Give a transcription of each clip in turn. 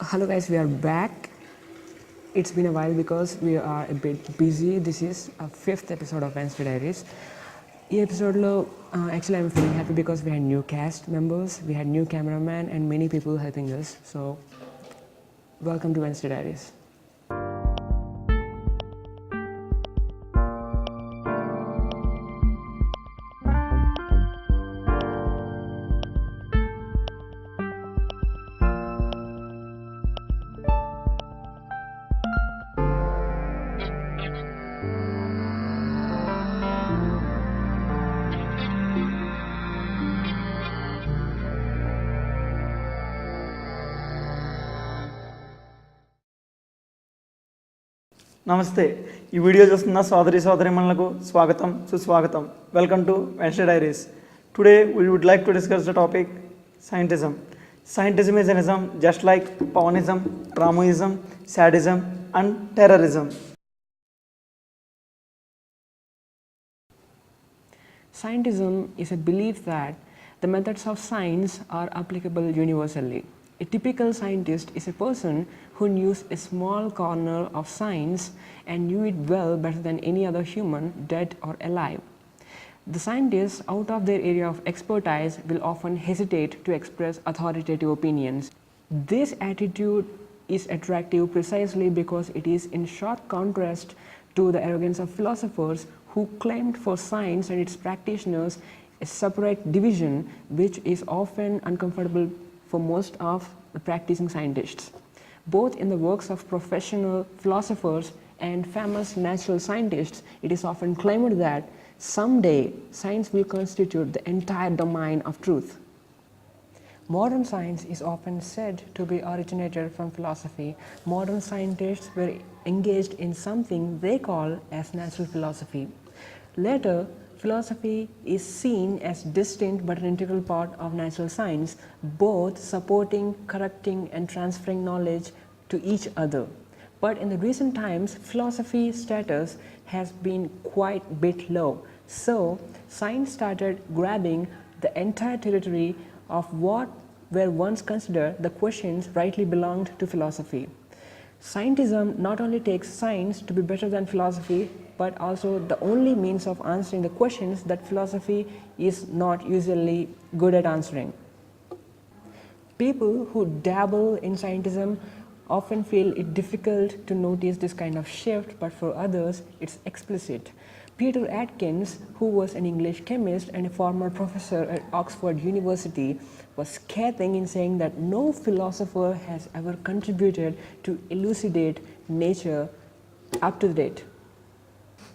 Hello guys, we are back. It's been a while because we are a bit busy. This is a fifth episode of Wednesday Diaries. ఈ ఎపిసోడ్లో actually I'm feeling happy because we had new cast members, we had new cameraman and many people helping us. So welcome to Wednesday Diaries. నమస్తే. ఈ video చూస్తున్న సోదరీమణులకు స్వాగతం, సుస్వాగతం. Welcome to Wednesday diaries. Today we would like to discuss the topic scientism. Scientism is an ism just like Pavanism, Ramoism, sadism and terrorism. Scientism is a belief that the methods of science are applicable universally. A typical scientist is a person who knew a small corner of science and knew it well better than any other human, dead or alive. The scientists out of their area of expertise will often hesitate to express authoritative opinions. This attitude is attractive precisely because it is in sharp contrast to the arrogance of philosophers who claimed for science and its practitioners a separate division, which is often uncomfortable for most of the practicing scientists. Both in the works of professional philosophers and famous natural scientists, it is often claimed that someday science will constitute the entire domain of truth. Modern science is often said to be originated from philosophy. Modern scientists were engaged in something they call as natural philosophy. Later, philosophy is seen as distinct but an integral part of natural science, both supporting, correcting and transferring knowledge to each other. But in the recent times, philosophy status has been quite bit low. So, science started grabbing the entire territory of what were once considered the questions rightly belonged to philosophy. Scientism not only takes science to be better than philosophy, but also the only means of answering the questions that philosophy is not usually good at answering. People who dabble in scientism often feel it difficult to notice this kind of shift, but for others it's explicit. Peter Atkins, who was an English chemist and a former professor at Oxford University, was scathing in saying that no philosopher has ever contributed to elucidate nature up to date.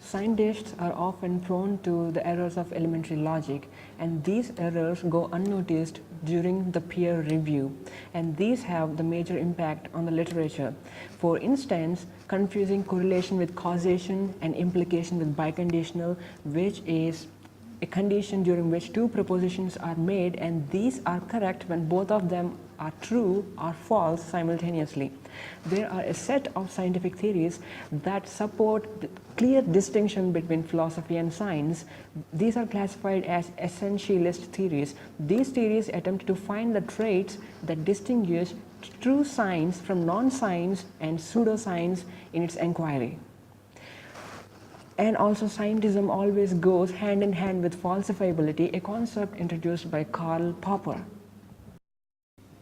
Scientists are often prone to the errors of elementary logic, and these errors go unnoticed during the peer review, and these have the major impact on the literature. For instance, confusing correlation with causation and implication with biconditional, which is a condition during which two propositions are made and these are correct when both of them are true or false simultaneously. There are a set of scientific theories that support the clear distinction between philosophy and science. These are classified as essentialist theories. These theories attempt to find the traits that distinguish true science from non-science and pseudoscience in its inquiry. And also, scientism always goes hand in hand with falsifiability, a concept introduced by Karl Popper.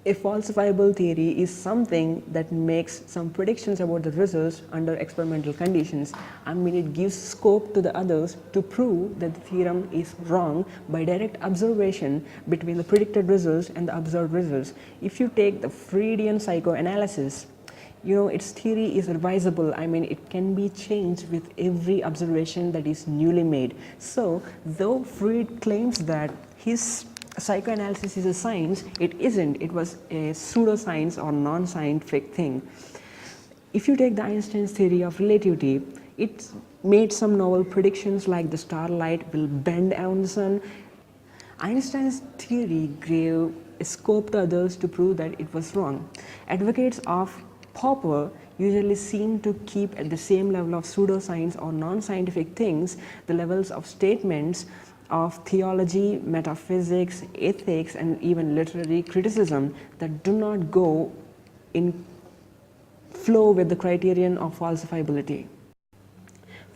A falsifiable theory is something that makes some predictions about the results under experimental conditions. I mean, it gives scope to the others to prove that the theorem is wrong by direct observation between the predicted results and the observed results. If you take the Freudian psychoanalysis, its theory is revisable. I mean, it can be changed with every observation that is newly made. So, though Freud claims that his psychoanalysis is a science, it isn't. It was a pseudoscience or non-scientific thing. If you take the Einstein's theory of relativity, it made some novel predictions like the starlight will bend around the sun. Einstein's theory gave a scope to others to prove that it was wrong. Advocates of Popper usually seem to keep at the same level of pseudoscience or non-scientific things the levels of statements of theology, metaphysics, ethics and even literary criticism that do not go in flow with the criterion of falsifiability.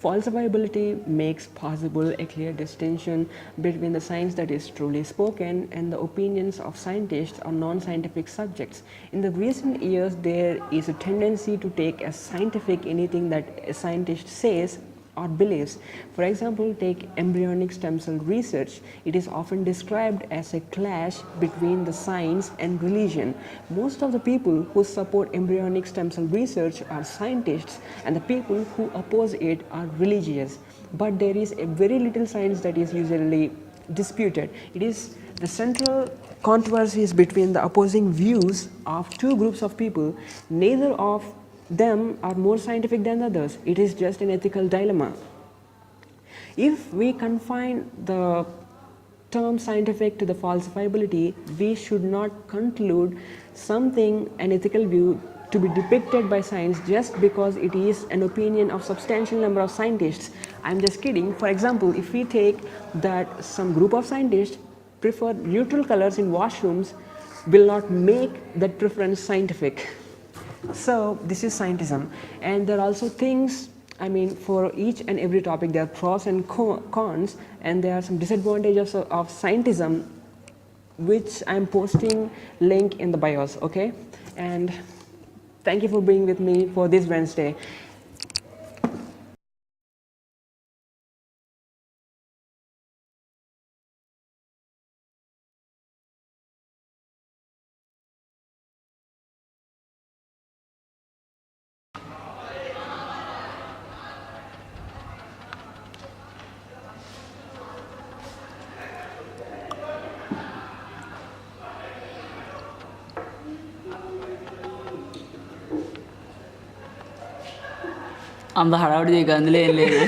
Falsifiability makes possible a clear distinction between the science that is truly spoken and the opinions of scientists on non-scientific subjects. In the recent years, there is a tendency to take as scientific anything that a scientist says or believes. For example, take embryonic stem cell research. It is often described as a clash between the science and religion. Most of the people who support embryonic stem cell research are scientists, and the people who oppose it are religious. But there is a very little science that is usually disputed. It is the central controversies between the opposing views of two groups of people. Neither of them are more scientific than others. It is just an ethical dilemma. If we confine the term scientific to the falsifiability, we should not conclude something, an ethical view, to be depicted by science just because it is an opinion of substantial number of scientists. I'm just kidding. For example, if we take that some group of scientists prefer neutral colors in washrooms, will not make that preference scientific. So this is scientism, and there are also things, I mean, for each and every topic there are pros and cons, and there are some disadvantages of scientism, which I'm posting link in the bios, okay? And thank you for being with me for this Wednesday. అంత హడావుడి చేయక అందులో ఏం లేదు